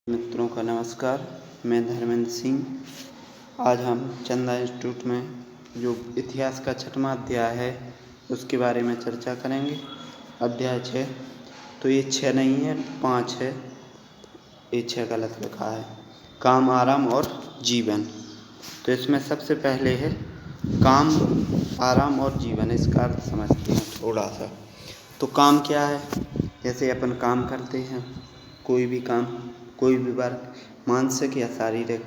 मित्रों का नमस्कार। मैं धर्मेंद्र सिंह। आज हम चंदा इंस्टीट्यूट में जो इतिहास का 6वां अध्याय है उसके बारे में चर्चा करेंगे। अध्याय 6, तो ये 6 नहीं है, 5 है, ये 6 गलत लिखा है। काम, आराम और जीवन। तो इसमें सबसे पहले है काम, आराम और जीवन। इसका अर्थ समझते हैं थोड़ा सा। तो काम क्या है? जैसे अपन काम करते हैं, कोई भी काम, कोई भी वर्क, मानसिक या शारीरिक।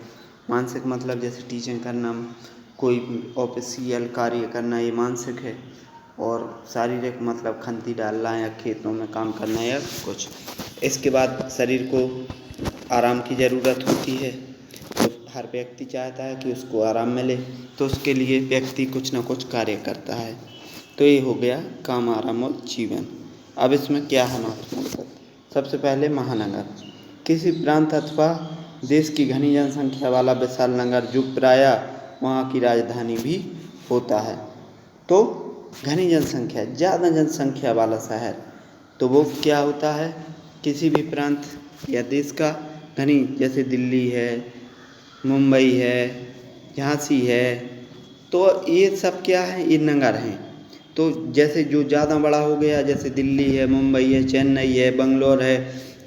मानसिक मतलब जैसे टीचिंग करना, कोई ऑफिशियल कार्य करना, ये मानसिक है। और शारीरिक मतलब खंती डालना या खेतों में काम करना या कुछ। इसके बाद शरीर को आराम की ज़रूरत होती है। तो हर व्यक्ति चाहता है कि उसको आराम मिले, तो उसके लिए व्यक्ति कुछ न कुछ कार्य करता है। तो ये हो गया काम, आराम और जीवन। अब इसमें क्या है महत्वपूर्ण? सबसे पहले महानगर। किसी प्रांत अथवा देश की घनी जनसंख्या वाला विशाल नगर जो प्रायः वहाँ की राजधानी भी होता है। तो घनी जनसंख्या, ज़्यादा जनसंख्या वाला शहर, तो वो क्या होता है? किसी भी प्रांत या देश का घनी, जैसे दिल्ली है, मुंबई है, झांसी है, तो ये सब क्या है? ये नगर हैं। तो जैसे जो ज़्यादा बड़ा हो गया, जैसे दिल्ली है, मुंबई है, चेन्नई है, बंगलोर है,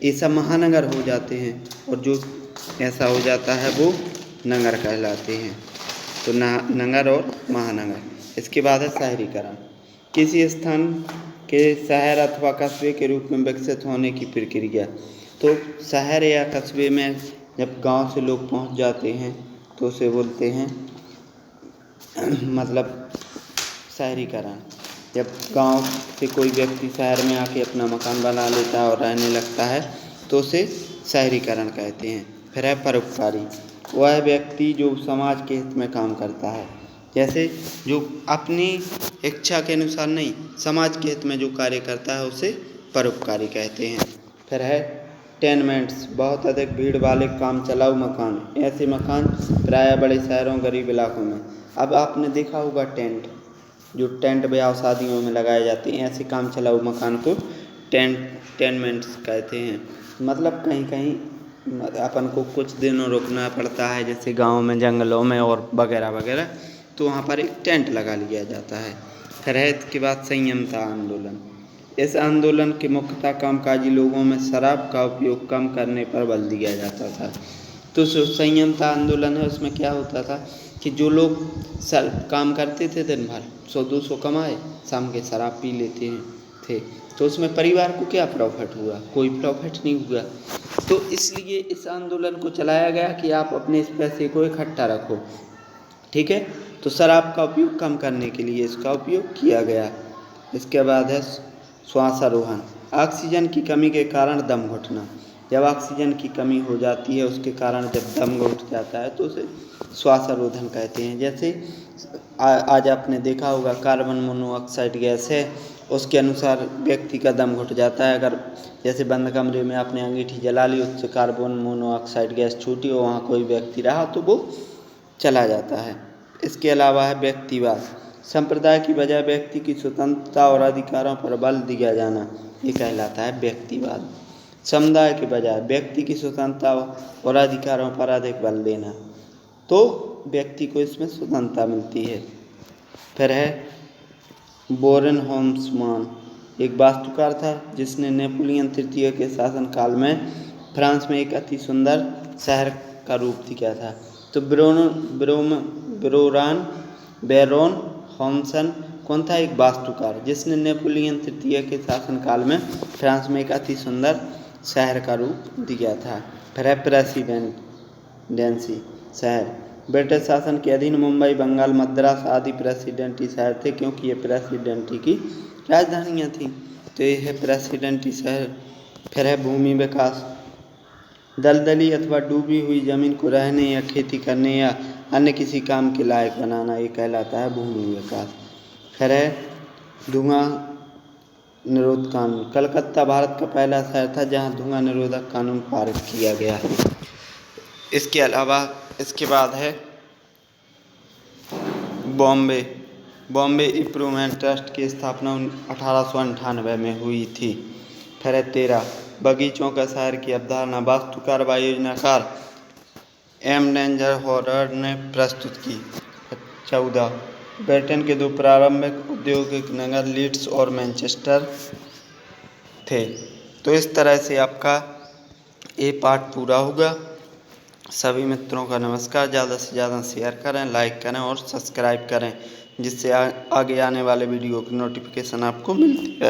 ये सब महानगर हो जाते हैं। और जो ऐसा हो जाता है वो नगर कहलाते हैं। तो नगर और महानगर। इसके बाद है शहरीकरण। किसी स्थान के शहर अथवा कस्बे के रूप में विकसित होने की प्रक्रिया। तो शहर या कस्बे में जब गांव से लोग पहुंच जाते हैं तो उसे बोलते हैं मतलब शहरीकरण। जब गांव से कोई व्यक्ति शहर में आके अपना मकान बना लेता है और रहने लगता है तो उसे शहरीकरण कहते हैं। फिर है परोपकारी। वह व्यक्ति जो समाज के हित में काम करता है, जैसे जो अपनी इच्छा के अनुसार नहीं, समाज के हित में जो कार्य करता है उसे परोपकारी कहते हैं। फिर है टेनमेंट्स, बहुत अधिक भीड़ वाले काम चलाऊ मकान। ऐसे मकान प्रायः बड़े शहरों, गरीब इलाकों में। अब आपने देखा होगा टेंट, जो टेंट ब्याह शादियों में लगाए जाते हैं, ऐसे काम चलाऊ मकान को टेनमेंट्स कहते हैं। मतलब कहीं कहीं अपन को कुछ दिनों रुकना पड़ता है, जैसे गांव में, जंगलों में और वगैरह वगैरह, तो वहाँ पर एक टेंट लगा लिया जाता है। फिर है इसके बाद संयमता आंदोलन। इस आंदोलन के मुख्यतः कामकाजी लोगों में शराब का उपयोग कम करने पर बल दिया जाता था। तो जो संयमता आंदोलन है उसमें क्या होता था कि जो लोग काम करते थे दिन भर, 100-200 कमाए, शाम के शराब पी लेते थे, तो उसमें परिवार को क्या प्रॉफिट हुआ? कोई प्रॉफिट नहीं हुआ। तो इसलिए इस आंदोलन को चलाया गया कि आप अपने इस पैसे को इकट्ठा रखो, ठीक है। तो शराब का उपयोग कम करने के लिए इसका उपयोग किया गया। इसके बाद है श्वासारोहण। ऑक्सीजन की कमी के कारण दम घुटना। जब ऑक्सीजन की कमी हो जाती है, उसके कारण जब दम घुट जाता है तो उसे श्वासारोधन कहते हैं। जैसे आज आपने देखा होगा कार्बन मोनोऑक्साइड गैस है, उसके अनुसार व्यक्ति का दम घुट जाता है। अगर जैसे बंद कमरे में आपने अंगीठी जला ली, उससे कार्बन मोनोऑक्साइड गैस छूटी और वहाँ कोई व्यक्ति रहा तो वो चला जाता है। इसके अलावा है व्यक्तिवाद। संप्रदाय की बजाय व्यक्ति की स्वतंत्रता और अधिकारों पर बल दिया जाना, ये कहलाता है व्यक्तिवाद। समुदाय के बजाय व्यक्ति की स्वतंत्रता और अधिकारों पर अधिक बल देना, तो व्यक्ति को इसमें स्वतंत्रता मिलती है। फिर है बोरेनहोम्समान, एक वास्तुकार था जिसने नेपोलियन तृतीय के शासनकाल में फ्रांस में एक अति सुंदर शहर का रूप दिया था। तो बैरोन हॉम्सन कौन था? एक वास्तुकार जिसने नेपोलियन तृतीय के शासनकाल में फ्रांस में एक अति सुंदर शहर का रूप दिया था। फिर है प्रेसिडेंसी शहर। ब्रिटिश शासन के अधीन मुंबई, बंगाल, मद्रास आदि प्रेसिडेंटी शहर थे, क्योंकि ये प्रेसिडेंटी की राजधानियाँ थीं। तो ये है प्रेसिडेंटी शहर। फिर है भूमि विकास। दलदली अथवा डूबी हुई जमीन को रहने या खेती करने या अन्य किसी काम के लायक बनाना, ये कहलाता है भूमि विकास। फिर है धुआं निरोध कानून। कलकत्ता भारत का पहला शहर था जहां धुआं निरोधक कानून पारित किया गया है। इसके अलावा इसके बाद है बॉम्बे इम्प्रूवमेंट ट्रस्ट की स्थापना 1898 में हुई थी। फिर है 13 बगीचों का शहर की अवधारणा वास्तुकार व योजनाकार एम डेंजर हॉरर ने प्रस्तुत की। 14 ब्रिटेन के 2 प्रारंभिक औद्योगिक नगर लीड्स और मैनचेस्टर थे। तो इस तरह से आपका ये पाठ पूरा होगा। सभी मित्रों का नमस्कार। ज़्यादा से ज़्यादा शेयर करें, लाइक करें और सब्सक्राइब करें, जिससे आगे आने वाले वीडियो की नोटिफिकेशन आपको मिलती रहे।